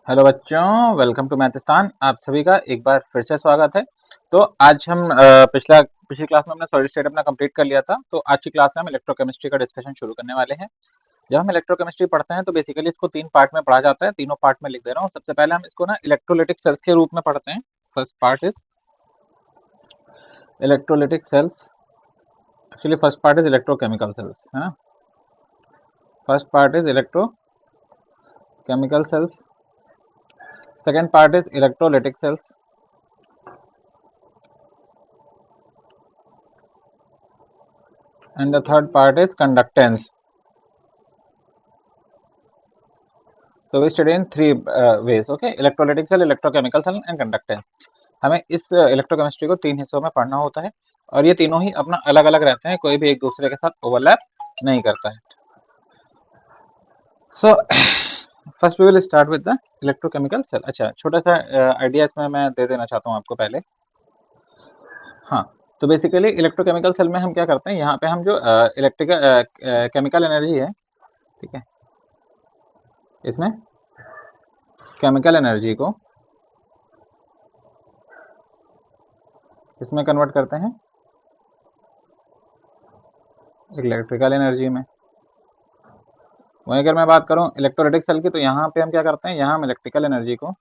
Hello बच्चों, welcome to मैथिस्तान। आप सभी का एक बार फिर से स्वागत है। तो आज हम पिछली क्लास में हमने सॉलिड स्टेट अपना कंप्लीट कर लिया था। तो आज की क्लास में हम इलेक्ट्रोकेमिस्ट्री का डिस्कशन शुरू करने वाले हैं। जब हम इलेक्ट्रोकेमिस्ट्री पढ़ते हैं तो बेसिकली इसको तीन पार्ट में पढ़ा जाता है। तीनों पार्ट में लिख दे रहा हूँ। सबसे पहले हम इसको ना इलेक्ट्रोलिटिक सेल्स के रूप में पढ़ते हैं। First part is electrolytic cells. Actually first part is electrochemical cells, है ना। First part is electrochemical cells, second part is electrolytic cells, and the third part is conductance. So we study in three ways, okay? Electrolytic cell, electrochemical cell and conductance. हमें इस electrochemistry को तीन हिस्सों में पढ़ना होता है और ये तीनों ही अपना अलग अलग रहते हैं, कोई भी एक दूसरे के साथ ओवरलैप नहीं करता है। So first we will start with the electrochemical cell. अच्छा, छोटा सा आइडिया इसमें मैं दे देना चाहता हूँ आपको पहले। हाँ, तो बेसिकली इलेक्ट्रोकेमिकल सेल में हम क्या करते हैं, यहाँ पे हम जो इलेक्ट्रिकल केमिकल एनर्जी है, ठीक है, इसमें केमिकल एनर्जी को इसमें कन्वर्ट करते हैं इलेक्ट्रिकल एनर्जी में। वहीं अगर मैं बात करूं इलेक्ट्रोलिटिक सेल की, तो यहाँ पे हम क्या करते हैं, यहाँ हम इलेक्ट्रिकल एनर्जी को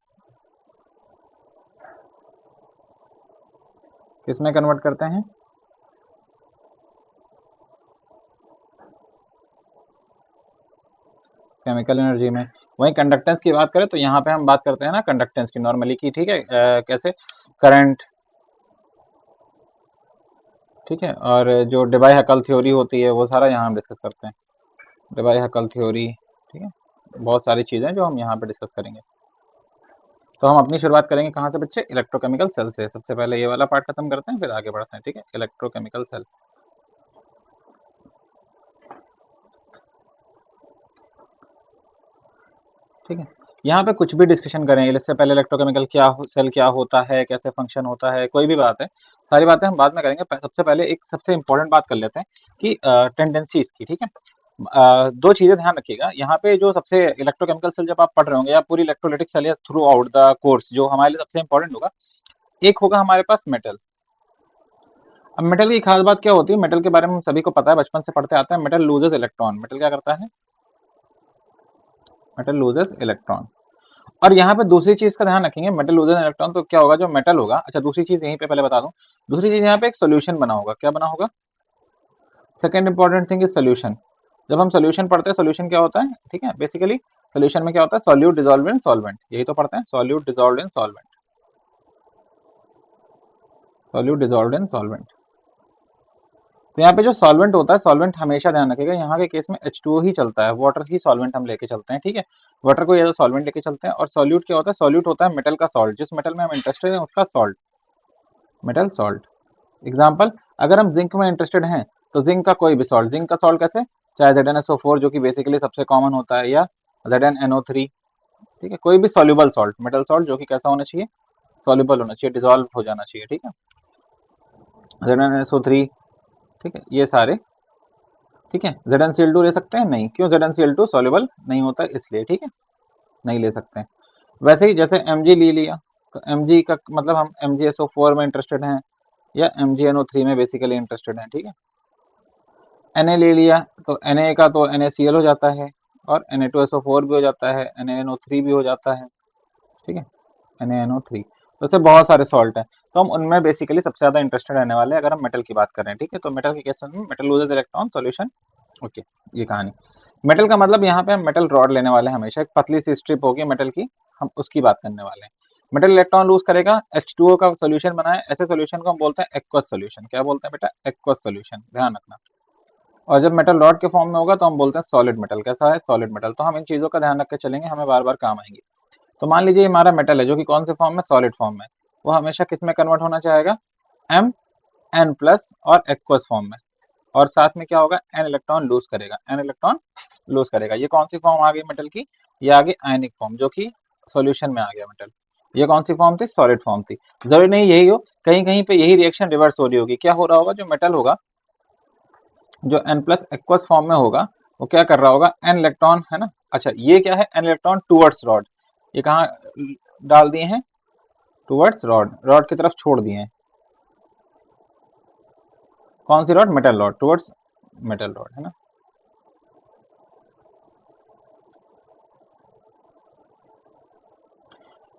किसमें कन्वर्ट करते हैं, केमिकल एनर्जी में। वहीं कंडक्टेंस की बात करें तो यहाँ पे हम बात करते हैं ना कंडक्टेंस की नॉर्मली की, ठीक है, कैसे करंट, ठीक है, और जो डिबाई हकल थ्योरी होती है वो सारा यहाँ हम डिस्कस करते हैं, डिबाई हकल थ्योरी, ठीक है, बहुत सारी चीज़ें जो हम यहाँ पे डिस्कस करेंगे। तो हम अपनी शुरुआत करेंगे कहाँ से बच्चे, इलेक्ट्रोकेमिकल सेल से। सबसे पहले ये वाला पार्ट खत्म करते हैं, फिर आगे बढ़ते हैं, ठीक है। इलेक्ट्रोकेमिकल सेल, ठीक है। यहाँ पे कुछ भी डिस्कशन करेंगे इससे पहले इलेक्ट्रोकेमिकल सेल क्या होता है, कैसे फंक्शन होता है, कोई भी बात है, सारी बातें हम बाद में करेंगे। सबसे पहले एक सबसे इंपॉर्टेंट बात कर लेते हैं कि टेंडेंसीज की, ठीक है। दो चीजें ध्यान रखिएगा यहाँ पे, जो सबसे इलेक्ट्रोकेमिकल सेल जब आप पढ़ रहे होंगे या पूरी इलेक्ट्रोलिटिक सेल या थ्रू आउट द कोर्स, जो हमारे लिए सबसे इंपॉर्टेंट होगा, एक होगा हमारे पास मेटल। अब मेटल की खास बात क्या होती है, मेटल के बारे में हम सभी को पता है, बचपन से पढ़ते आते हैं। मेटल लूजेस इलेक्ट्रॉन, मेटल क्या करता है, मेटल लूजेस इलेक्ट्रॉन। और यहाँ पे दूसरी चीज का ध्यान रखेंगे, मेटल लूजेस इलेक्ट्रॉन, तो क्या होगा जो मेटल होगा। अच्छा, दूसरी चीज यहीं पे पहले बता दूं, दूसरी चीज यहाँ पे एक सोल्यूशन बना होगा। क्या बना होगा, second important thing is solution. जब हम सोल्यूशन पढ़ते हैं, सोल्यूशन क्या होता है, ठीक है, बेसिकली सोल्यूशन में क्या होता है, सॉल्यूट डिसॉल्व इन सॉल्वेंट, यही तो पढ़ते हैं, solute dissolve in solvent, solute dissolve in solvent. तो यहाँ पे जो सॉल्वेंट होता है, सॉल्वेंट हमेशा ध्यान रखिएगा, यहाँ के केस में H2O ही चलता है, वाटर ही सॉल्वेंट हम लेके चलते हैं, ठीक है। वाटर को एज सॉल्वेंट लेके चलते हैं। और सॉल्यूट क्या होता है, सॉल्यूट होता है मेटल का सॉल्ट, जिस मेटल में हम इंटरेस्टेड हैं उसका सॉल्ट, मेटल सॉल्ट। एग्जाम्पल, अगर हम जिंक में इंटरेस्टेड हैं तो जिंक का कोई भी सॉल्ट, जिंक का सॉल्ट कैसे, चाहे ZnSO4 जो कि बेसिकली सबसे कॉमन होता है, या ZnNO3, ठीक है, कोई भी सॉल्युबल सॉल्ट, मेटल सॉल्ट जो कि कैसा होना चाहिए, सॉल्युबल होना चाहिए, डिजोल्व हो जाना चाहिए, ठीक है, ZnSO3, ठीक है, ये सारे, ठीक है। ZnCl2 ले सकते हैं, नहीं, क्यों, ZnCl2 सॉल्युबल नहीं होता इसलिए, ठीक है, नहीं ले सकते हैं। वैसे ही जैसे Mg ले लिया, तो Mg का मतलब हम MgSO4 में इंटरेस्टेड हैं या MgNO3 में बेसिकली इंटरेस्टेड हैं, ठीक है। Na ले लिया तो Na का तो NaCl हो जाता है, और Na2SO4 भी हो जाता है, NaNO3 भी हो जाता है, ठीक है, NaNO3। तो ऐसे बहुत सारे सॉल्ट हैं, तो हम उनमें बेसिकली सबसे ज्यादा इंटरेस्टेड रहने वाले हैं अगर हम मेटल की बात कर रहे हैं, ठीक है। तो मेटल के केस में metal loses electron, solution, okay, ये कहानी। मेटल का मतलब यहाँ पे हम मेटल रॉड लेने वाले हैं, हमेशा एक पतली सी स्ट्रिप होगी मेटल की, हम उसकी बात करने वाले हैं। मेटल इलेक्ट्रॉन लूज करेगा, H2O का सोल्यूशन बनाए, ऐसे सोल्यूशन को हम बोलते हैं एक्वस सोल्यूशन। क्या बोलते हैं बेटा, एक्वस सोल्यूशन, ध्यान रखना। और जब मेटल रॉड के फॉर्म में होगा तो हम बोलते हैं सॉलिड मेटल। कैसा है, सॉलिड मेटल। तो हम इन चीजों का ध्यान रख के चलेंगे, हमें बार बार काम आएंगे। तो मान लीजिए हमारा मेटल है जो कि कौन से फॉर्म में, सॉलिड फॉर्म में, वो हमेशा किस में कन्वर्ट होना चाहेगा, एम एन प्लस और एक्वस फॉर्म में। और साथ में क्या होगा, एन इलेक्ट्रॉन लूज करेगा, एन इलेक्ट्रॉन लूज करेगा। ये कौन सी फॉर्म आ गई मेटल की, ये आ गई आयनिक फॉर्म, जो कि सॉल्यूशन में आ गया मेटल। ये कौन सी फॉर्म थी, सॉलिड फॉर्म थी। जरूरी नहीं यही हो, कहीं कहीं पे यही रिएक्शन रिवर्स हो रही होगी। क्या हो रहा होगा, जो मेटल होगा, जो एन प्लस एक्वस फॉर्म में होगा, वो क्या कर रहा होगा, एन इलेक्ट्रॉन, है ना। अच्छा, ये क्या है, एन इलेक्ट्रॉन टूवर्ड्स रॉड, ये कहाँ डाल दिए हैं? टुवर्ड्स रॉड, रॉड की तरफ छोड़ दिए हैं। कौन सी rod? Metal rod, towards metal rod, है ना।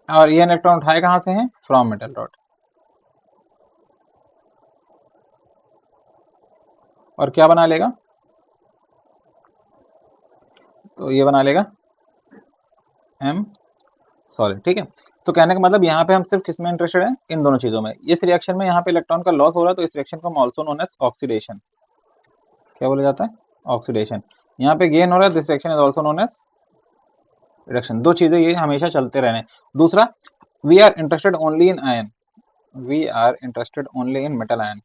और ये इलेक्ट्रॉन उठाए कहाँ से हैं? From metal rod. और क्या बना लेगा? तो ये बना लेगा एम सॉलिड, ठीक है। तो कहने का मतलब यहाँ पे हम सिर्फ किस में इंटरेस्टेड हैं? इन दोनों चीजों में। इस रिएक्शन में यहाँ पे इलेक्ट्रॉन का लॉस हो रहा है, तो इस रिएक्शन को ऑल्सो नोन एज ऑक्सीडेशन, क्या बोला जाता है? ऑक्सीडेशन। यहाँ पे गेन हो रहा है, this reaction is also known as reduction. दो चीजें ये हमेशा चलते रहने। दूसरा, we are interested only in ion, we are interested only in metal ion,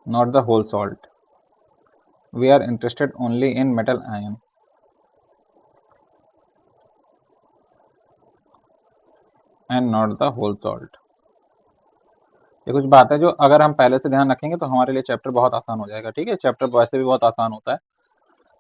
not the whole salt. We are interested only in metal ion and not the whole salt. ये कुछ बात है जो अगर हम पहले से ध्यान रखेंगे तो हमारे लिए चैप्टर बहुत आसान हो जाएगा, ठीक है। चैप्टर वैसे भी बहुत आसान होता है।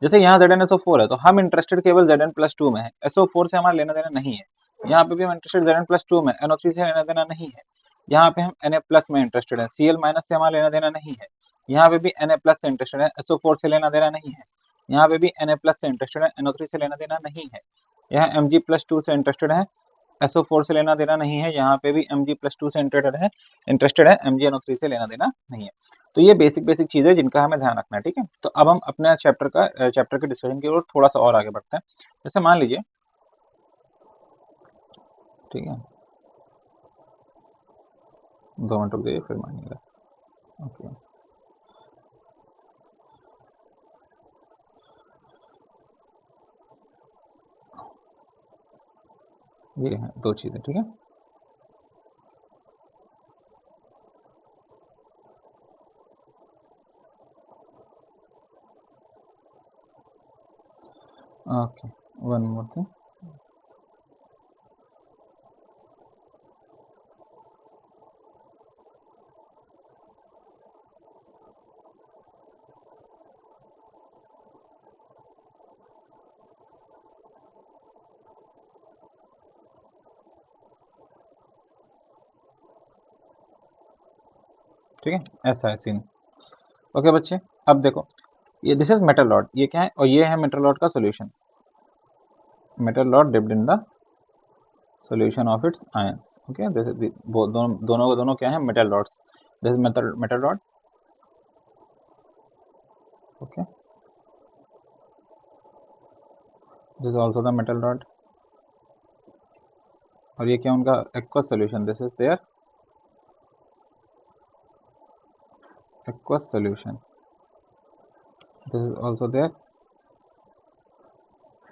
जैसे यहाँ ZnSO4 है तो हम इंटरेस्टेड केवल Zn+2 में है, SO4 से हमारा लेना देना नहीं है। यहाँ पे भी हम इंटरेस्टेड Zn+2 में, NO3 से लेना देना नहीं है। यहाँ पे हम Na+ में इंटरेस्टेड है, Cl- से हमारा लेना देना नहीं है। यहाँ पे भी Na+ से इंटरेस्टेड है, SO4 से लेना देना नहीं है। यहाँ पे भी Na+ से इंटरेस्टेड है, NO3 से लेना देना नहीं है। यहाँ Mg+2 से इंटरेस्टेड है, SO4 से लेना देना नहीं है। यहाँ पे भी Mg+2 से इंटरेस्टेड है, MgNO3 से लेना देना नहीं है। तो ये बेसिक बेसिक चीजें जिनका हमें ध्यान रखना है, ठीक है। तो अब हम अपने चैप्टर के डिस्कशन की ओर थोड़ा सा और आगे बढ़ते हैं। जैसे मान लीजिए, ठीक है, 2 मिनट रुक जाइए फिर मानिएगा। ओके, ये है दो चीजें, ठीक है। Okay, one more thing. ठीक है, ऐसा है सीन। ओके बच्चे, अब देखो, ये दिस इज मेटल रॉड, ये क्या है? और ये है मेटल रॉड का solution. Metal rod dipped in the solution of its ions. Okay, this is the दोनों को दोनों क्या है? Metal rods. This is metal rod. Okay, this is also the metal rod. और ये क्या उनका aqueous solution? This is their aqueous solution, this is also their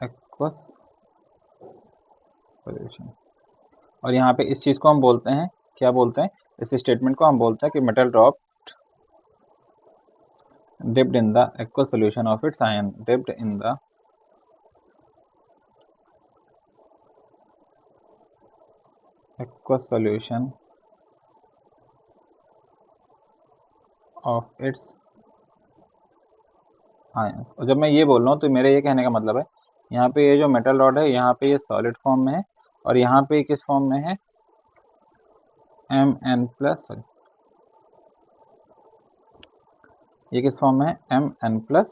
aqueous solution. और यहाँ पे इस चीज को हम बोलते हैं, क्या बोलते हैं? इस स्टेटमेंट को हम बोलते हैं कि metal drop dipped in the aqueous solution of its ion, dipped in the aqueous solution of its ions। और जब मैं ये बोल रहा हूँ तो मेरे ये कहने का मतलब है, यहाँ पे ये जो मेटल रॉड है यहाँ पे ये सॉलिड फॉर्म में है, और यहाँ पे किस फॉर्म में है? Mn+, ये किस फॉर्म में है? Mn+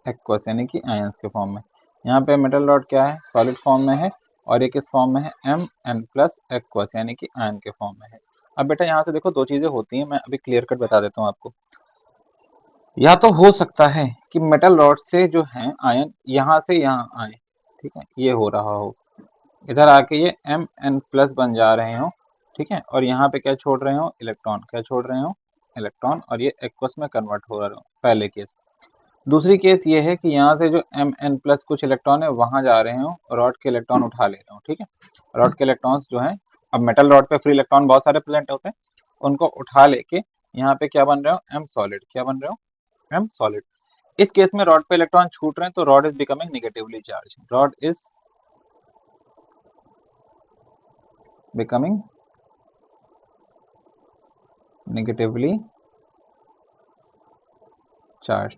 एक्वस, यानी कि आयंस के फॉर्म में। यहाँ पे मेटल रॉड क्या है? सॉलिड फॉर्म में है, और ये किस फॉर्म में है? Mn+ एक्वस, यानी कि आयन के फॉर्म में है। अब बेटा यहाँ से देखो, दो चीजें होती हैं, मैं अभी क्लियर कट बता देता हूँ आपको। या तो हो सकता है कि मेटल रॉड से जो है आयन यहाँ से यहाँ आए, ठीक है, ये हो रहा हो, इधर आके ये Mn+ बन जा रहे हो, ठीक है, और यहाँ पे क्या छोड़ रहे हो? इलेक्ट्रॉन। क्या छोड़ रहे हो? इलेक्ट्रॉन, और ये एक्वस में कन्वर्ट हो रहे हो, पहले केस। दूसरी केस ये है कि यहाँ से जो Mn+ कुछ इलेक्ट्रॉन है वहां जा रहे हो, रॉड के इलेक्ट्रॉन उठा ले रहे हो, ठीक है। रॉड के इलेक्ट्रॉन्स जो है, अब मेटल रॉड पे फ्री इलेक्ट्रॉन बहुत सारे प्रेजेंट होते हैं, उनको उठा लेके यहाँ पे क्या बन रहे हो? M solid. क्या बन रहे हो? M solid. इस केस में रॉड पे इलेक्ट्रॉन छूट रहे हैं, तो rod is becoming negatively charge, rod is becoming negatively charge.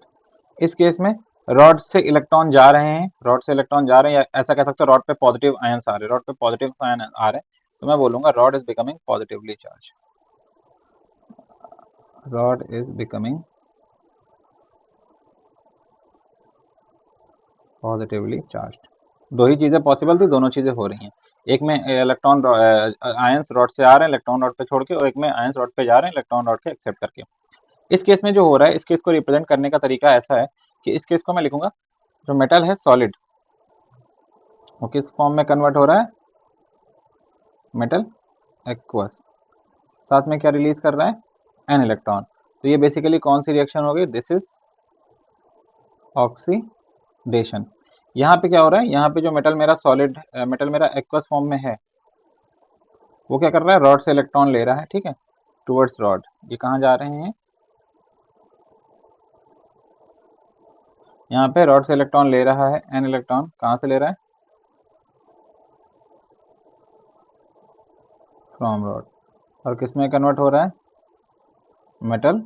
इस केस में रॉड से इलेक्ट्रॉन जा रहे हैं, रॉड से इलेक्ट्रॉन जा रहे हैं, या ऐसा कह सकते हो रॉड पे पॉजिटिव आयंस आ रहे हैं, रॉड पे पॉजिटिव आयन आ रहे हैं, तो मैं बोलूंगा rod is becoming positively charge, rod is becoming positively charge. दो ही चीजें पॉसिबल थी, दोनों चीजें हो रही हैं। एक में इलेक्ट्रॉन आयंस रॉड से आ रहे हैं इलेक्ट्रॉन रॉड पे छोड़ के, और एक में आयंस रॉड पे जा रहे हैं इलेक्ट्रॉन रॉड के एक्सेप्ट करके। इस केस में जो हो रहा है, इस केस को रिप्रेजेंट करने का तरीका ऐसा है कि इस केस को मैं लिखूंगा, जो मेटल है सॉलिड, वो किस फॉर्म में कन्वर्ट हो रहा है, मेटल एक्वस, साथ में क्या रिलीज कर रहा है, एन इलेक्ट्रॉन। तो ये बेसिकली कौन सी रिएक्शन हो गई, दिस इज ऑक्सीडेशन। यहाँ पे क्या हो रहा है, यहाँ पे जो मेटल मेरा सॉलिड, मेटल मेरा एक्वस फॉर्म में है, वो क्या कर रहा है, रॉड से इलेक्ट्रॉन ले रहा है, ठीक है, टुवर्ड्स रॉड। ये कहाँ जा रहे हैं, यहाँ पे रॉड से इलेक्ट्रॉन ले रहा है, एन इलेक्ट्रॉन कहाँ से ले रहा है, फ्रॉम रॉड, और किस में कन्वर्ट हो रहा है, मेटल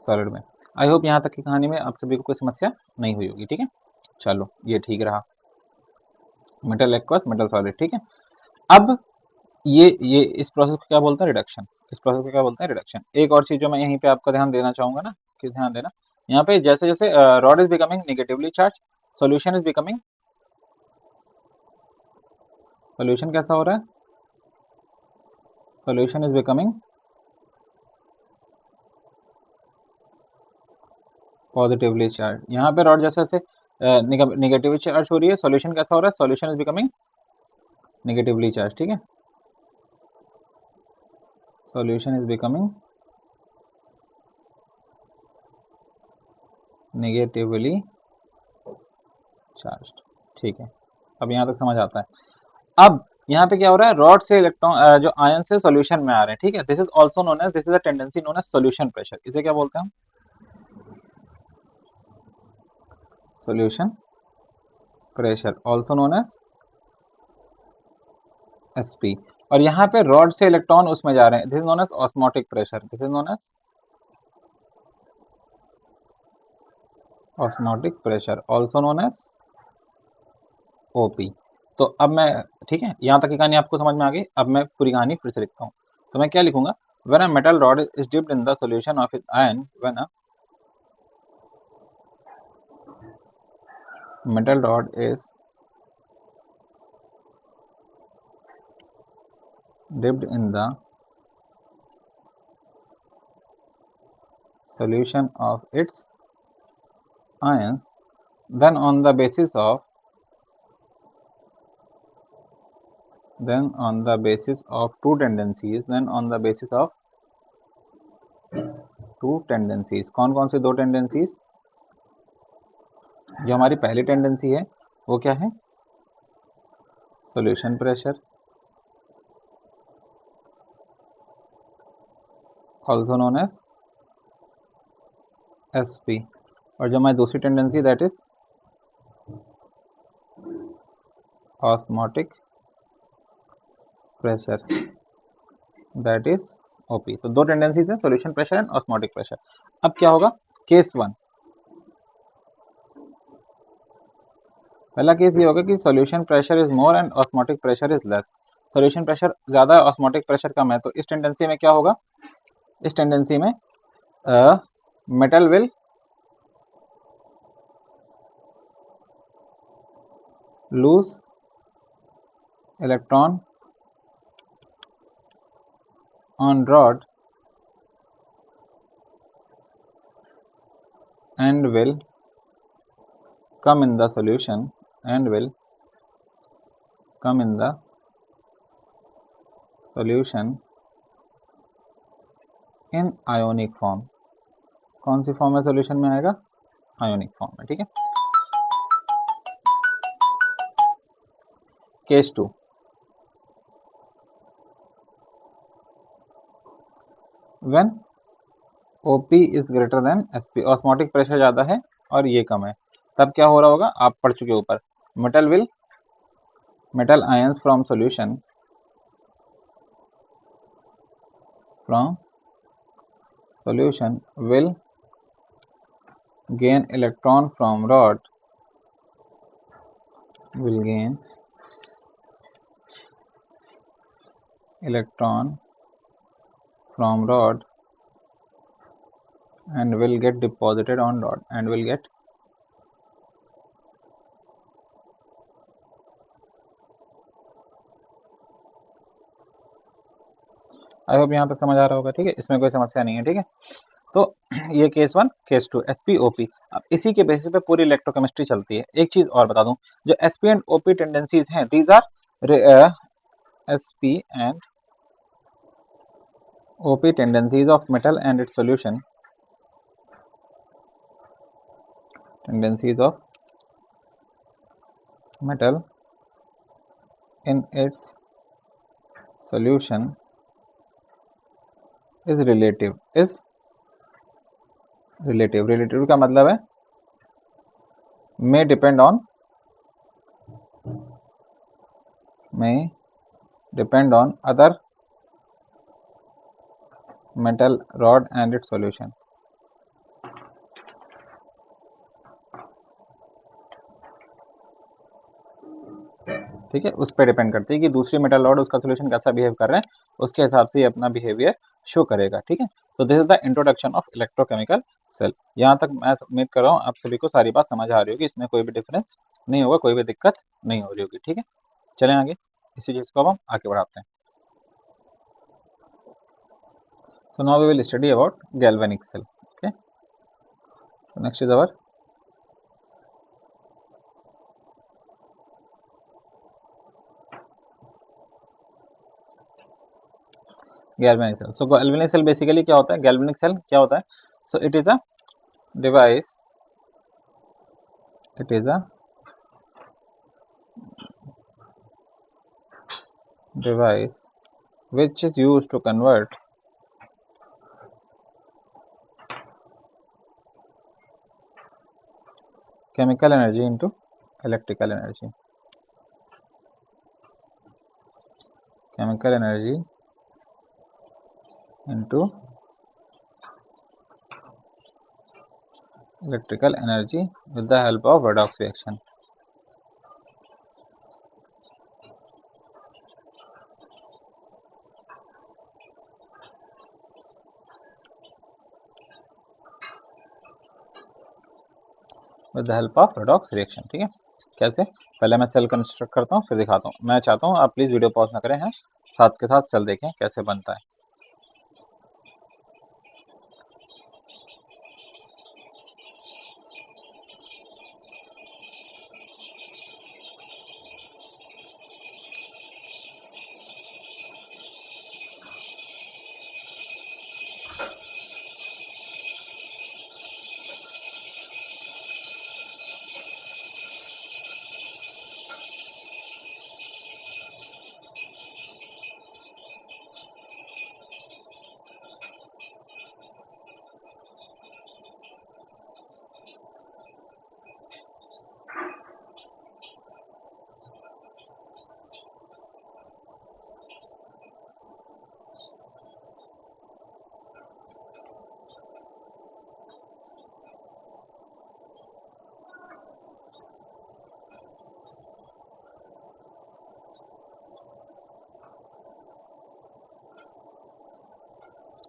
सॉलिड में। आई होप यहाँ तक की कहानी में आप सभी को कोई समस्या नहीं हुई होगी, ठीक है। चलो ये ठीक रहा, मेटल एक्वस मेटल सॉलिड, ठीक है। अब ये इस प्रोसेस को क्या बोलते हैं, रिडक्शन। इस प्रोसेस को क्या बोलते हैं, रिडक्शन। एक और चीज जो मैं यहीं पे आपका ध्यान देना चाहूंगा ना, कि ध्यान देना, यहाँ पे जैसे जैसे rod is becoming negatively charge, solution is becoming, solution कैसा हो रहा है, solution is becoming positively charge. यहाँ पे रॉड जैसे जैसे नेगेटिवली चार्ज हो रही है, सॉल्यूशन कैसा हो रहा है, solution is becoming negatively charge, ठीक है, solution is becoming negatively charge, ठीक है। अब यहाँ तक समझ आता है। अब यहाँ पे क्या हो रहा है, रॉड से इलेक्ट्रॉन जो आयन से सॉल्यूशन में आ रहे हैं, ठीक है, this is also known as, this is a tendency known as solution pressure. इसे क्या बोलते हैं हम, solution pressure, also known as SP. और यहाँ पे रॉड से इलेक्ट्रॉन उसमें जा रहे हैं, this is known as osmotic pressure, this is known as osmotic pressure, also known as OP. तो अब मैं, ठीक है, यहाँ तक की कहानी आपको समझ में आ गई। अब मैं पूरी कहानी फिर से लिखता हूँ। तो मैं क्या लिखूंगा, when a metal rod is dipped in the solution of its ion, when a metal rod is dipped in the solution of its ions, then on the basis of two tendencies, कौन कौन सी दो tendencies, जो हमारी पहली tendency है वो क्या है, solution pressure, also known as SP, और जो हमारी दूसरी tendency that is osmotic pressure, that is OP. तो दो टेंडेंसीज हैं, solution pressure and osmotic pressure. अब क्या होगा, केस वन, पहला केस ये होगा कि solution pressure is more and osmotic pressure is less. Solution pressure ज्यादा है, ऑस्मोटिक प्रेशर कम है। तो इस टेंडेंसी में क्या होगा, इस टेंडेंसी में metal will lose electron on rod and will come in the solution in ionic form। कौन सी फॉर्म में सॉल्यूशन में आएगा, आयोनिक फॉर्म में, ठीक है। Case two, when OP is greater than SP, osmotic pressure ज्यादा है और ये कम है, तब क्या हो रहा होगा, आप पढ़ चुके ऊपर, metal ions from solution will gain electron from rod will gain electron from rod and will get deposited on rod and will get I hope यहाँ पे समझ आ रहा होगा। ठीक है, इसमें कोई समस्या नहीं है। ठीक है, तो ये केस 1 केस 2 एसपी ओपी। अब इसी के बेसिस पे पूरी इलेक्ट्रोकेमिस्ट्री चलती है। एक चीज और बता दूं, जो एसपी एंड ओपी टेंडेंसीज हैं, these are SP and OP tendencies of metal and its solution, tendencies of metal in its solution is relative का मतलब है may depend on other metal rod and its solution। ठीक है, उस पर depend करती है कि दूसरी मेटल रॉड उसका सोल्यूशन कैसा बिहेव कर रहे हैं, उसके हिसाब से ये अपना बिहेवियर शो करेगा। ठीक है, so this is the introduction of electrochemical cell. यहाँ तक मैं उम्मीद कर रहा हूँ आप सभी को सारी बात समझ आ रही होगी, इसमें कोई भी डिफरेंस नहीं होगा, कोई भी दिक्कत नहीं हो रही होगी। ठीक है, चलें आगे, इसी चीज को अब हम आगे बढ़ाते हैं। So now we will study about galvanic cell. Okay, next is our galvanic cell. So galvanic cell basically क्या होता है, गैल्वेनिक सेल क्या होता है? So it is a device, it is a device which is used to convert chemical energy into electrical energy, chemical energy into electrical energy with the help of redox reaction। With the help of redox reaction. ठीक है, कैसे? पहले मैं cell construct करता हूँ फिर दिखाता हूँ। मैं चाहता हूँ आप प्लीज वीडियो पॉज ना करें, हैं साथ के साथ सेल देखें कैसे बनता है।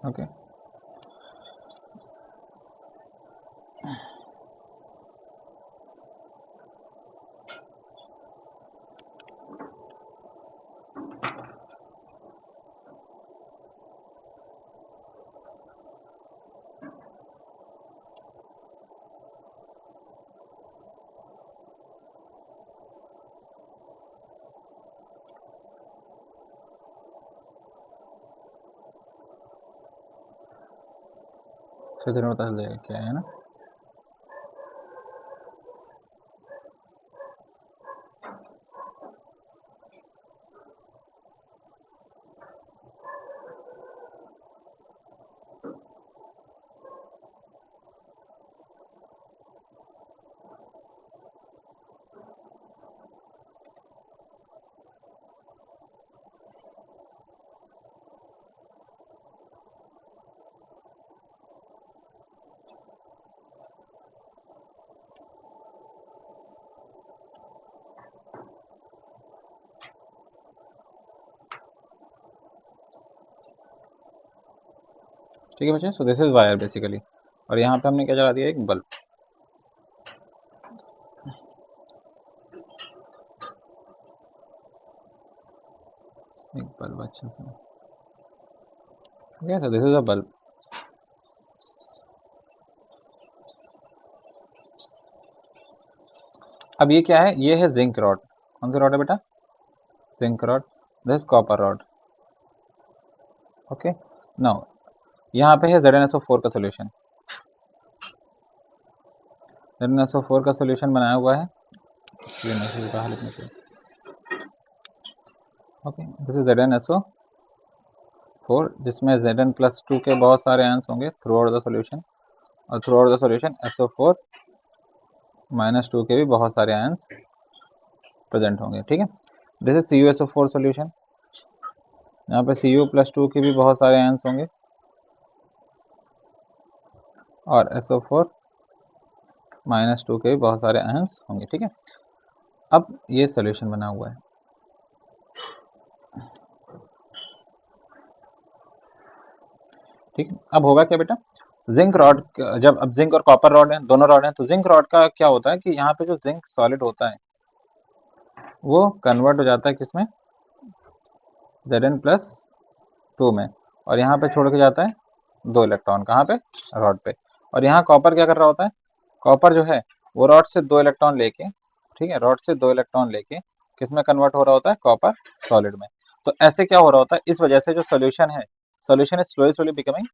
ओके, बता देगा क्या है ना। ठीक है बच्चे, सो दिस इज वायर बेसिकली, और यहाँ पे हमने क्या चला दिया, एक बल्ब। एक बल्ब अच्छा सा, ठीक है, so this is a bulb. अब ये क्या है, ये है जिंक रॉड। कौन सी रॉड है बेटा, zinc rod. This copper rod. Okay, now यहाँ पे है ZnSO4 का सोल्यूशन। ZnSO4 का सोल्यूशन बनाया हुआ है, ये मैसेज बाहर लिखने के। ओके, दिस इज ZnSO4, जिसमें Zn+2 के बहुत सारे आयंस होंगे थ्रू आउट द सोल्यूशन, और through out the solution SO4-2 के भी बहुत सारे आयंस प्रेजेंट होंगे। ठीक है, दिस इज CuSO4 सोल्यूशन, यहाँ पे Cu+2 के भी बहुत सारे आयंस होंगे, और SO4-2 के भी बहुत सारे आयंस होंगे। ठीक है, अब ये सोल्यूशन बना हुआ है। ठीक है, अब होगा क्या बेटा, जिंक रॉड, जब अब जिंक और कॉपर रॉड है, दोनों रॉड हैं, तो जिंक रॉड का क्या होता है कि यहाँ पे जो जिंक सॉलिड होता है वो कन्वर्ट हो जाता है किसमें, Zn+2 में, और यहाँ पे छोड़ के जाता है 2 इलेक्ट्रॉन, कहाँ पे, रॉड पे। और यहाँ कॉपर क्या कर रहा होता है, कॉपर जो है वो रॉड से 2 इलेक्ट्रॉन लेके, ठीक है, रॉड से 2 इलेक्ट्रॉन लेके किसमें कन्वर्ट हो रहा होता है, कॉपर सॉलिड में। तो ऐसे क्या हो रहा होता है, इस वजह से जो सोल्यूशन है, solution is slowly slowly becoming,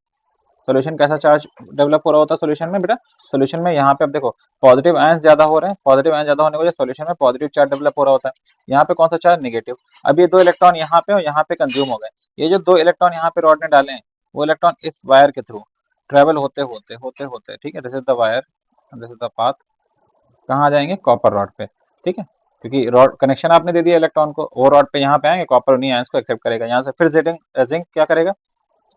solution कैसा चार्ज डेवलप हो रहा होता है सोल्यूशन में बेटा, सोल्यूशन में यहाँ पे अब देखो पॉजिटिव आयंस ज्यादा हो रहे हैं, पॉजिटिव आयंस ज्यादा होने की वजह से सोल्यूशन में पॉजिटिव चार्ज डेवलप हो रहा होता है। यहाँ पे कौन सा चार्ज, नेगेटिव। अब ये 2 इलेक्ट्रॉन यहाँ पे और यहाँ पे कंज्यूम हो गए, ये जो 2 इलेक्ट्रॉन यहाँ पे रॉड ने डाले हैं, वो इलेक्ट्रॉन इस वायर के थ्रू ट्रेवल होते होते होते होते, ठीक है, this is the wire, this is the path, कहाँ जाएंगे, कॉपर रॉड पे। ठीक है, क्योंकि रॉड कनेक्शन आपने दे दिया इलेक्ट्रॉन को, वो रॉड पे यहाँ पे आएंगे, कॉपर उन्हीं आयंस को एक्सेप्ट करेगा, यहाँ से फिर जिंक क्या करेगा,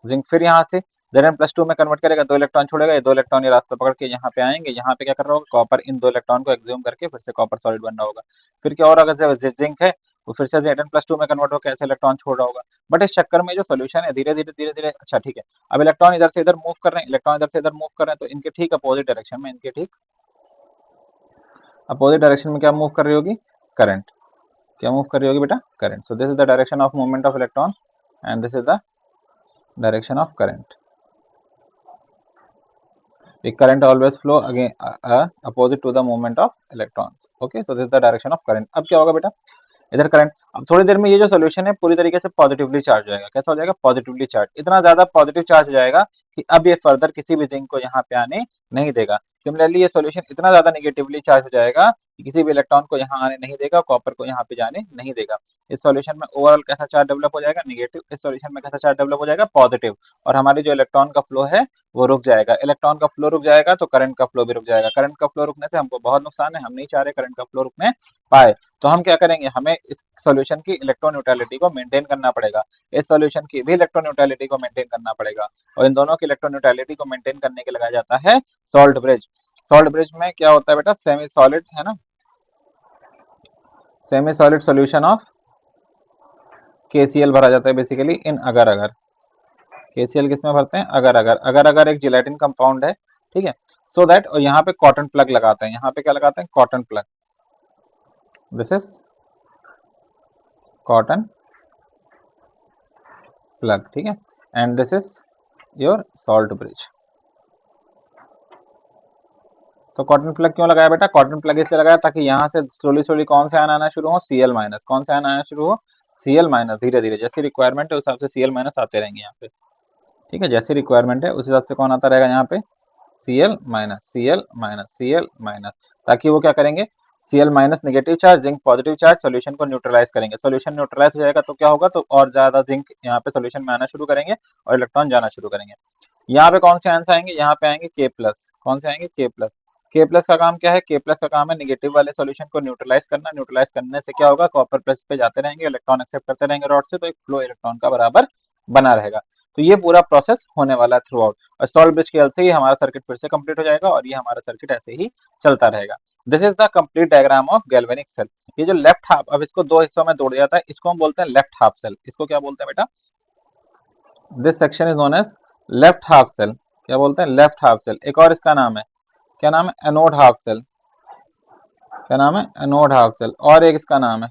जिंक फिर यहाँ से Zn+2 में कन्वर्ट करेगा, 2 इलेक्ट्रॉन छोड़ेगा, ये 2 इलेक्ट्रॉन ये रास्ता पकड़ के यहाँ पे आएंगे, यहाँ पे क्या कर रहा होगा, कॉपर इन 2 इलेक्ट्रॉन को एक्सज्यूम करके फिर से कॉपर सॉलिड बन रहा होगा। फिर क्या हो रहा होगा, जिंक है वो फिर से Zn+2 में कन्वर्ट होकर ऐसे इलेक्ट्रॉन छोड़ रहा होगा। बट इस चक्कर में जो सोल्यूशन है धीरे धीरे, अच्छा ठीक है, अब इलेक्ट्रॉन इधर से इधर मूव कर रहे हैं, इलेक्ट्रॉन इधर से इधर मूव कर रहे हैं, तो इनके ठीक अपोजिट डायरेक्शन में, इनके ठीक अपोजिट डायरेक्शन में क्या मूव कर रही होगी, करंट, क्या मूव कर रही होगी बेटा, current. So this is the direction of movement of electron and this is the direction of current. The current always flow again opposite to the movement of electrons. Okay, so this is the direction of current. अब क्या होगा बेटा, इधर current, अब थोड़ी देर में ये जो सोल्यूशन है पूरी तरीके से पॉजिटिवली चार्ज हो जाएगा। कैसा हो जाएगा, पॉजिटिवली चार्ज, इतना ज्यादा पॉजिटिव चार्ज हो जाएगा कि अब ये फर्दर किसी भी जिंक को यहाँ पे आने नहीं देगा। सिमिलरली ये सोल्यूशन इतना ज्यादा नेगेटिवली चार्ज हो जाएगा कि किसी भी इलेक्ट्रॉन को यहाँ आने नहीं देगा, कॉपर को यहाँ पे जाने नहीं देगा। इस सोल्यूशन में ओवरऑल कैसा चार्ज डेवलप हो जाएगा, नेगेटिव। इस सोल्यूशन में कैसा चार्ज डेवलप हो जाएगा, पॉजिटिव। और हमारी जो इलेक्ट्रॉन का फ्लो है वो रुक जाएगा, इलेक्ट्रॉन का फ्लो रुक जाएगा तो करंट का फ्लो भी रुक जाएगा। करंट का फ्लो रुकने से हमको बहुत नुकसान है, हम नहीं चाह रहे करंट का फ्लो रुकने पाए, तो हम क्या करेंगे, हमें इस सॉल्यूशन की इलेक्ट्रोन्यूट्रलिटी को मेंटेन करना पड़ेगा, इस सॉल्यूशन की भी इलेक्ट्रोन्यूट्रलिटी को मेंटेन करना पड़ेगा, और इन दोनों की इलेक्ट्रोन्यूट्रलिटी को मेंटेन करने के लगाया जाता है सॉल्ट ब्रिज। सॉल्ट ब्रिज में क्या होता है बेटा, सेमी सॉलिड है ना, semi solid solution of KCl भरा जाता है बेसिकली इन अगर अगर। KCl किसमें भरते हैं, अगर अगर, अगर अगर एक जिलेटिन कंपाउंड है, ठीक है, सो दैट, और यहाँ पे कॉटन प्लग लगाते हैं, यहाँ पे क्या लगाते हैं, cotton plug, this is cotton plug, ठीक है, and this is your salt bridge. तो कॉटन प्लग क्यों लगाया बेटा, कॉटन प्लग इसलिए लगाया ताकि यहाँ से स्लोली स्लोली कौन से आयन आना शुरू हो, Cl-, कौन से आयन आना शुरू हो, Cl-, धीरे धीरे जैसी रिक्वायरमेंट है उस हिसाब से Cl- आते रहेंगे यहाँ पे। ठीक है, जैसी रिक्वायरमेंट है उस हिसाब से कौन आता रहेगा यहाँ पे, Cl-, Cl-, Cl-, ताकि वो क्या करेंगे, Cl- negative charge, zinc positive charge, solution को न्यूट्रलाइज करेंगे। सोल्यूशन न्यूट्रलाइज हो जाएगा तो क्या होगा, तो और ज्यादा जिंक यहाँ पे सोल्यूशन में आना शुरू करेंगे और इलेक्ट्रॉन जाना शुरू करेंगे। यहाँ पे कौन से आंसर आएंगे, यहाँ पे आएंगे K+, कौन से आएंगे, K+। K+ का काम क्या है, K+ का काम है नेगेटिव वाले सॉल्यूशन को न्यूट्रलाइज करना, न्यूट्रलाइज करने से क्या होगा, कॉपर प्लस पे जाते रहेंगे, इलेक्ट्रॉन एक्सेप्ट करते रहेंगे रॉड से, तो एक फ्लो इलेक्ट्रॉन का बराबर बना रहेगा। तो ये पूरा प्रोसेस होने वाला है थ्रू आउट, और सॉल्ट ब्रिज के हेल्प से ही हमारा सर्किट फिर से कंप्लीट हो जाएगा और ये हमारा सर्किट ऐसे ही चलता रहेगा। This is the complete diagram of galvanic cell. ये जो लेफ्ट हाफ, अब इसको दो हिस्सों में तोड़ दिया जाता है, इसको हम बोलते हैं लेफ्ट हाफ सेल। इसको क्या बोलते हैं बेटा, this section is known as left half cell, क्या बोलते हैं, लेफ्ट हाफ सेल। एक और इसका नाम है, क्या नाम है, एनोड हाफ सेल। क्या नाम है, एनोड हाफ सेल। और एक इसका नाम है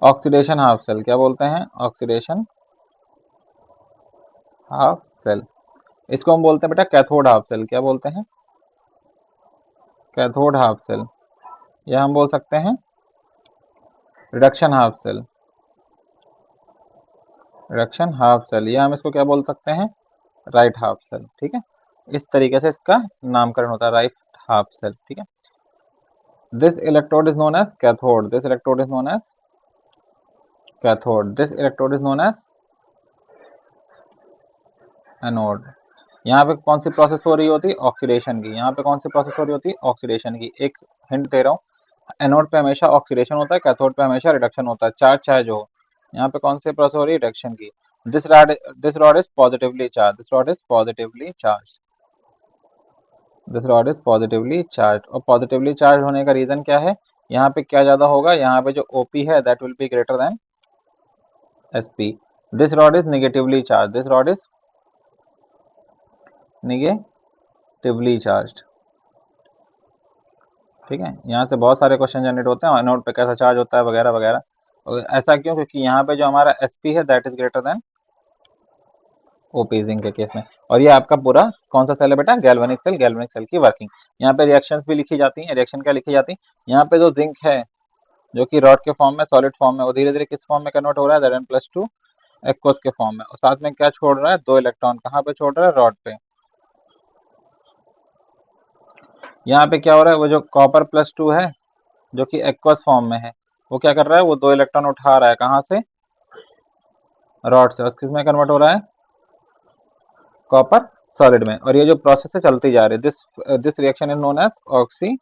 ऑक्सीडेशन हाफ सेल। क्या बोलते हैं, ऑक्सीडेशन हाफ सेल। इसको हम बोलते हैं बेटा कैथोड हाफ सेल। क्या बोलते हैं, कैथोड हाफ सेल। या हम बोल सकते हैं reduction half cell, reduction half cell. या हम इसको क्या बोल सकते हैं, राइट हाफ सेल। ठीक है, इस तरीके से इसका नामकरण होता है, राइट हाफ सेल। ठीक है, this electrode is known as cathode, this electrode is known as cathode, this electrode is known as anode. यहाँ पे कौन सी प्रोसेस हो रही होती है, ऑक्सीडेशन की। यहाँ पे कौन सी प्रोसेस हो रही होती है, ऑक्सीडेशन की। एक हिंट दे रहा हूँ, एनोड पे हमेशा ऑक्सीडेशन होता है, कैथोड पे हमेशा रिडक्शन होता है, चार्ज चाहे जो हो। यहाँ पे कौन सी प्रोसेस हो रही है, रिडक्शन की। This rod is positively charge, this rod is positively charge, this rod is positively charge. और पॉजिटिवली चार्ज होने का रीजन क्या है, यहाँ पे क्या ज्यादा होगा, यहाँ पे जो ओपी है that will be greater than SP. This rod is negatively charge, this rod is negatively charge. ठीक है, यहाँ से बहुत सारे क्वेश्चन जनरेट होते हैं, एनोड पे कैसा चार्ज होता है वगैरह वगैरह। और ऐसा क्यों, क्योंकि यहाँ पे जो हमारा एसपी है that is greater then OP zinc के केस में। और ये आपका पूरा कौन सा सेल है बेटा, गैल्वेनिक सेल, गैल्वेनिक सेल की वर्किंग। यहाँ पे रिएक्शंस भी लिखी जाती हैं, रिएक्शन क्या लिखी जाती है, यहाँ पे जो जिंक है जो कि रॉड के फॉर्म में, सॉलिड फॉर्म में, वो धीरे धीरे किस फॉर्म में कन्वर्ट हो रहा है, Zn+2 एक्वस के फॉर्म में। और साथ में क्या छोड़ रहा है, 2 इलेक्ट्रॉन। कहाँ पे छोड़ रहा है, रॉड पे। यहाँ पे क्या हो रहा है, वो जो कॉपर+2 है जो कि एक्वस फॉर्म में है, वो क्या कर रहा है, वो 2 इलेक्ट्रॉन उठा रहा है, कहाँ से, रॉड से। और किस में कन्वर्ट हो रहा है, कॉपर सॉलिड में। और ये जो प्रोसेस है चलती जा रही है, this reaction is known as oxidation.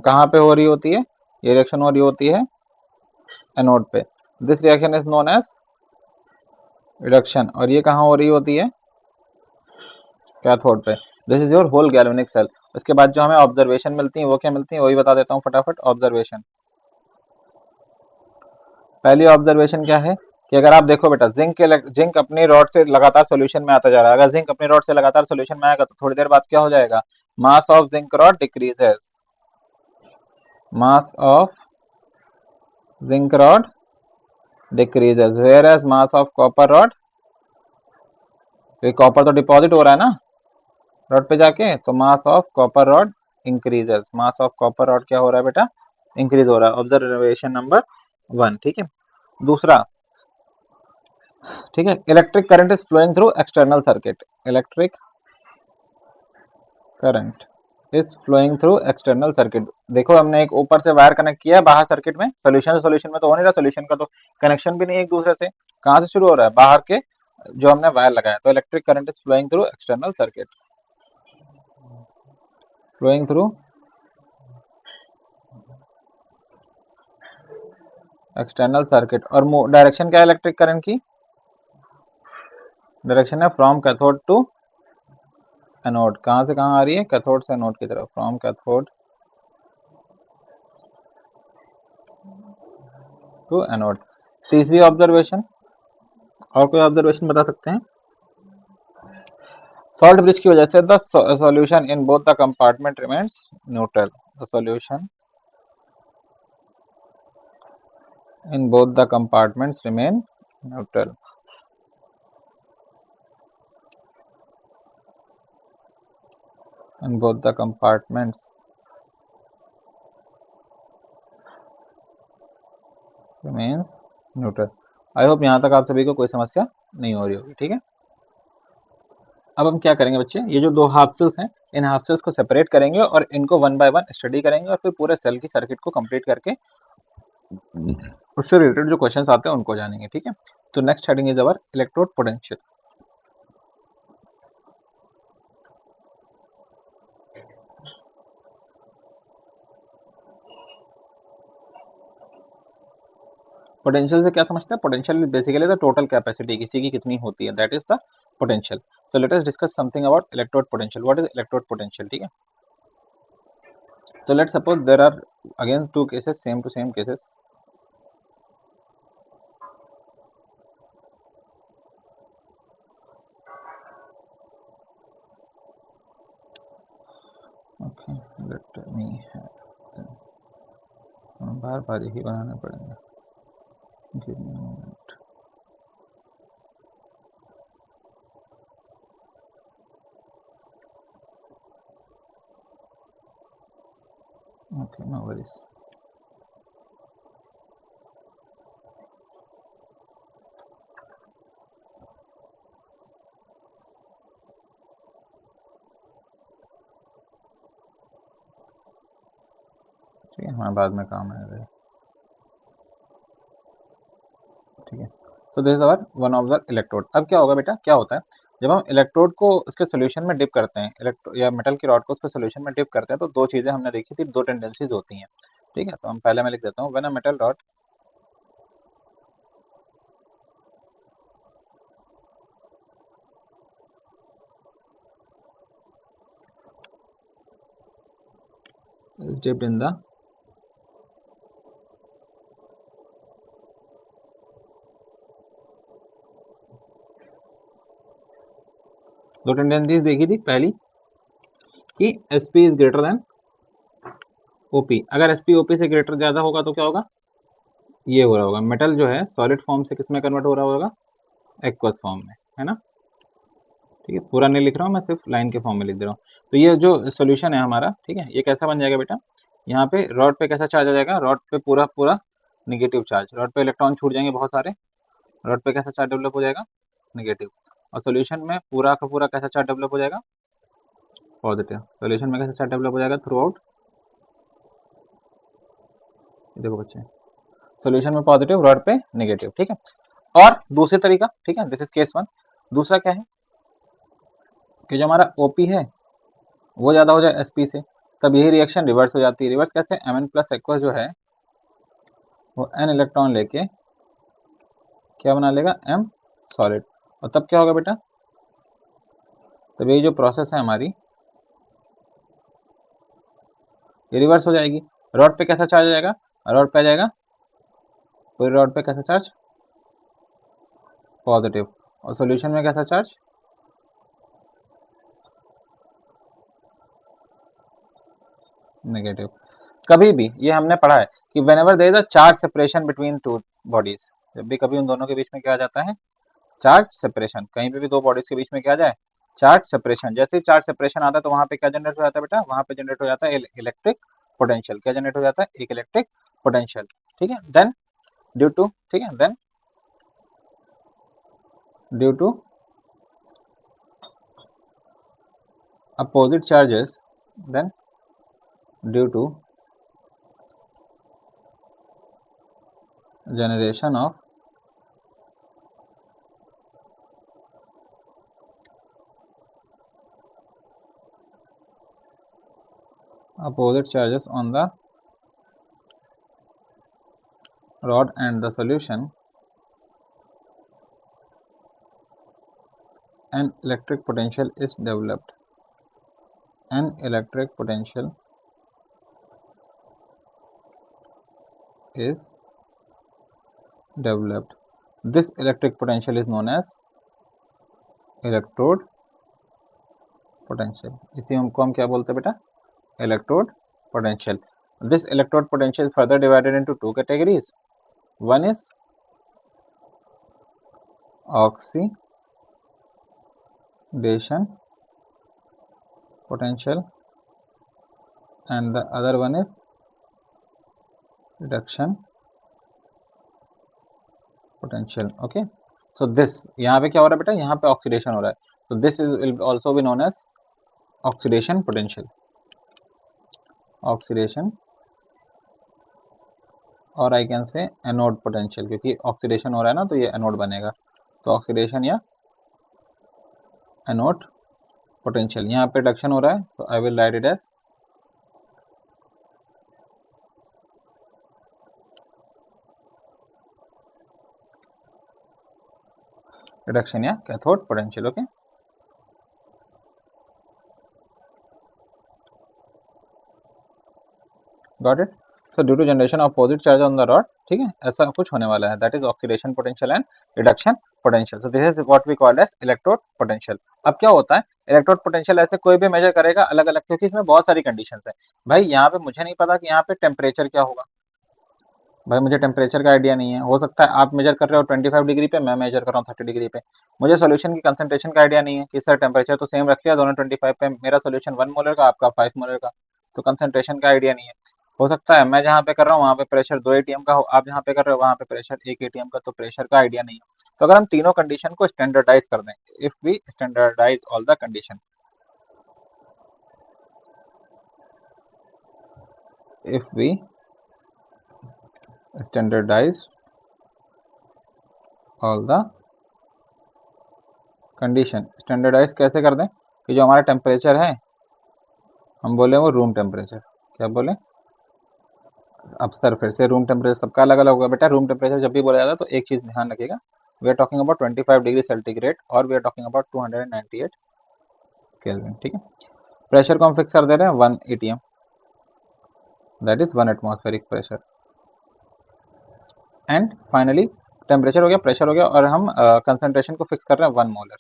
कहाँ पे हो रही होती है, ये रिएक्शन हो रही होती है एनोड पे। This reaction is known as reduction. और ये कहाँ हो रही होती है, कैथोड पे। This is your whole galvanic cell. उसके बाद जो हमें ऑब्जर्वेशन मिलती है वो क्या मिलती है, वही बता देता हूँ फटाफट। ऑब्जर्वेशन, पहली ऑब्जर्वेशन क्या है कि अगर आप देखो बेटा, जिंक अपनी रॉड से लगातार सॉल्यूशन में आता जा रहा है। अगर जिंक अपनी रॉड से लगातार सॉल्यूशन में आएगा तो थोड़ी देर बाद क्या हो जाएगा, mass of zinc rod decreases, mass of zinc rod decreases, whereas mass of copper rod, copper तो डिपॉजिट हो रहा है ना रॉड पे जाके, तो mass of copper rod increases, mass of copper rod क्या हो रहा है बेटा, इंक्रीज हो रहा है। Observation number 1। ठीक है, दूसरा, ठीक है, electric current is flowing through external circuit, electric current is flowing through external circuit. देखो हमने एक ऊपर से वायर कनेक्ट किया है बाहर सर्किट में, सोल्यूशन में तो हो नहीं रहा, सोल्यूशन का तो कनेक्शन भी नहीं एक दूसरे से। कहां से शुरू हो रहा है, बाहर के जो हमने वायर लगाया। तो electric current is flowing through external circuit, flowing through external circuit. और डायरेक्शन क्या है इलेक्ट्रिक करंट की, डायरेक्शन है फ्रॉम कैथोड टू एनोड। कहां से कहां आ रही है, कैथोड से एनोड की तरफ, फ्रॉम कैथोड टू एनोड। तीसरी ऑब्जर्वेशन, और कोई ऑब्जर्वेशन बता सकते हैं, सॉल्ट ब्रिज की वजह से the solution in both the compartment remains neutral, the solution in both the compartments remain neutral. in both the compartments remains neutral। I hope यहाँ तक आप सभी को कोई समस्या नहीं हो रही होगी। ठीक है, अब हम क्या करेंगे बच्चे, ये जो दो हाफ सेल्स हैं इन हाफ सेल्स को सेपरेट करेंगे और इनको 1 बाय 1 स्टडी करेंगे और फिर पूरे सेल की सर्किट को कंप्लीट करके उससे रिलेटेड जो क्वेश्चंस आते हैं उनको जानेंगे। ठीक है, तो next heading is our electrode potential. Potential से क्या समझते हैं, potential basically the total capacity किसी की कितनी होती है, that is the potential. So let us discuss something about electrode potential. What is electrode potential. ठीक है, so let's suppose there are again two cases, same to same cases. बार बार ही बनाने पड़ेंगे। Okay, no worries. ठीक है, हमारे बाद में काम आएगा। ठीक है, so this is our one of the electrode. अब क्या होगा बेटा, क्या होता है जब हम इलेक्ट्रोड को उसके सोल्यूशन में डिप करते हैं, इलेक्ट्रो या मेटल की रॉड को उसके सोल्यूशन में डिप करते हैं, तो दो चीजें हमने देखी थी, दो टेंडेंसीज होती हैं। ठीक है, तो हम पहले मैं लिख देता हूँ, when a metal rod is dipped in the दो टेंडेंसीज देखी थी, पहली कि sp is greater then OP. अगर sp ओपी से ग्रेटर ज्यादा होगा तो क्या होगा, ये हो रहा होगा, मेटल जो है सॉलिड फॉर्म से किस में कन्वर्ट हो रहा होगा, एक्वस फॉर्म में, है ना। ठीक है, पूरा नहीं लिख रहा हूँ मैं, सिर्फ लाइन के फॉर्म में लिख दे रहा हूँ। तो ये जो सोल्यूशन है हमारा, ठीक है, ये कैसा बन जाएगा बेटा, यहाँ पे रॉड पे कैसा चार्ज आ जाएगा, रॉड पे पूरा पूरा निगेटिव चार्ज, रॉड पे इलेक्ट्रॉन छूट जाएंगे बहुत सारे, रॉड पे कैसा चार्ज डेवलप हो जाएगा, निगेटिव। और सोल्यूशन में पूरा का पूरा कैसा चार्ज डेवलप हो जाएगा, पॉजिटिव। सोल्यूशन में कैसा चार्ज डेवलप हो जाएगा, थ्रू आउट। देखो बच्चे, सोल्यूशन में पॉजिटिव, रॉड पे नेगेटिव। ठीक है, और दूसरी तरीका, ठीक है, दिस इज केस वन। दूसरा क्या है कि जो हमारा ओपी है वो ज्यादा हो जाए एसपी से, तब यही रिएक्शन रिवर्स हो जाती है। रिवर्स कैसे, एम प्लस एक्वस जो है वो एन इलेक्ट्रॉन लेके क्या बना लेगा, एम सॉलिड। और तब क्या होगा बेटा, तब ये जो प्रोसेस है हमारी ये रिवर्स हो जाएगी। रॉड पे कैसा चार्ज आ जाएगा, रॉड पे आ जाएगा, पूरी रॉड पे कैसा चार्ज, पॉजिटिव। और सॉल्यूशन में कैसा चार्ज, नेगेटिव। कभी भी ये हमने पढ़ा है कि whenever there is a charge separation between two bodies, जब भी कभी उन दोनों के बीच में क्या आ जाता है, चार्ज सेपरेशन। कहीं पे भी दो बॉडीज के बीच में क्या आ जाए, चार्ज सेपरेशन। जैसे ही चार्ज सेपरेशन आता है तो वहां पे क्या जनरेट हो जाता है बेटा, वहां पे जनरेट हो जाता है इलेक्ट्रिक पोटेंशियल। क्या जनरेट हो जाता है, एक इलेक्ट्रिक पोटेंशियल। ठीक है, देन ड्यू टू, ठीक है, then due to opposite charges, then due to generation of opposite charges on the rod and the solution, an electric potential is developed. An electric potential is developed. This electric potential is known as electrode potential. इसी हमको हम क्या बोलते हैं बेटा, electrode potential. This electrode potential is further divided into two categories. One is oxidation potential and the other one is reduction potential. Okay, so this, यहाँ पे क्या हो रहा है बेटा, यहाँ पे ऑक्सीडेशन हो रहा है, so this is will also be known as oxidation potential. Oxidation, और I can say anode potential, क्योंकि ऑक्सीडेशन हो रहा है ना तो ये एनोड बनेगा, तो ऑक्सीडेशन या एनोड पोटेंशियल। यहाँ पे रिडक्शन हो रहा है, so I will write it as reduction या cathode potential. Okay, got it. So due to generation of opposite charge on the rod, ठीक है, ऐसा कुछ होने वाला है, that is oxidation potential and reduction potential. So this is what we call as electrode potential. अब क्या होता है, इलेक्ट्रोड पोटेंशियल ऐसे कोई भी मेजर करेगा अलग अलग, क्योंकि इसमें बहुत सारी कंडीशंस है। भाई यहाँ पे मुझे नहीं पता कि यहाँ पे टेम्परेचर क्या होगा, भाई मुझे टेम्परेचर का आइडिया नहीं है, हो सकता है आप मेजर कर रहे हो 25 डिग्री पे, मैं मेजर कर रहा हूँ 30 डिग्री पे। मुझे सोल्यूशन की कंसंट्रेशन का आइडिया नहीं है कि सर टेम्परेचर तो सेम रख लिया दोनों 25 पे, मेरा सोल्यूशन 1 मोलर का, आपका 5 मोलर का, तो कंसंट्रेशन का आइडिया नहीं है। हो सकता है मैं जहाँ पे कर रहा हूँ वहाँ पे प्रेशर 2 atm का हो, आप जहाँ पे कर रहे हो वहाँ पे प्रेशर 1 atm का, तो प्रेशर का आइडिया नहीं है। तो अगर हम तीनों कंडीशन को स्टैंडर्डाइज कर दें, if we standardize all the condition, if we standardize all the condition, standardize कैसे कर दें कि जो हमारा टेम्परेचर है हम बोले वो रूम टेम्परेचर, क्या बोले, अब सर फिर से रूम टेम्परेचर सबका अलग अलग होगा बेटा। रूम टेम्परेचर जब भी बोला जाता है तो एक चीज ध्यान रखिएगा, we are talking about 25 degree centigrade और we are talking about 298 kelvin, ठीक है। प्रेशर को हम फिक्स कर दे रहे हैं 1 atm, that is 1 atmospheric pressure. And finally temperature हो गया, प्रेशर हो गया, और हम कंसंट्रेशन को फिक्स कर रहे हैं 1 molar.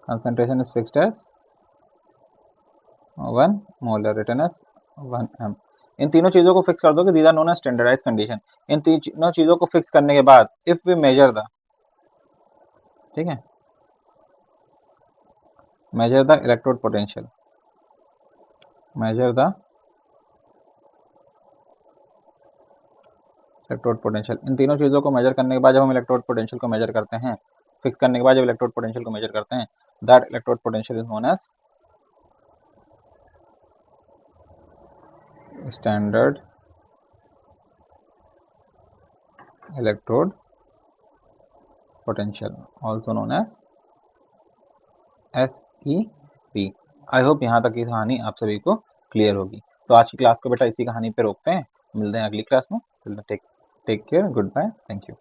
Concentration is fixed as 1 molar, written as 1 m। इन तीनों चीजों को फिक्स कर दो कि these are known as standardise condition. इन तीनों चीजों को फिक्स करने के बाद इफ वी मेजर द, ठीक है, measure the electrode potential, measure the electrode potential, इन तीनों चीजों को मेजर करने के बाद जब हम इलेक्ट्रोड पोटेंशियल को मेजर करते हैं, फिक्स करने के बाद जब इलेक्ट्रोड पोटेंशियल को मेजर करते हैं, that electrode potential is known as standard electrode potential, also known as SEP। I hope यहाँ तक की कहानी आप सभी को क्लियर होगी। तो आज की क्लास को बेटा इसी कहानी पे रोकते हैं, मिलते हैं अगली क्लास में। Take care, goodbye, thank you.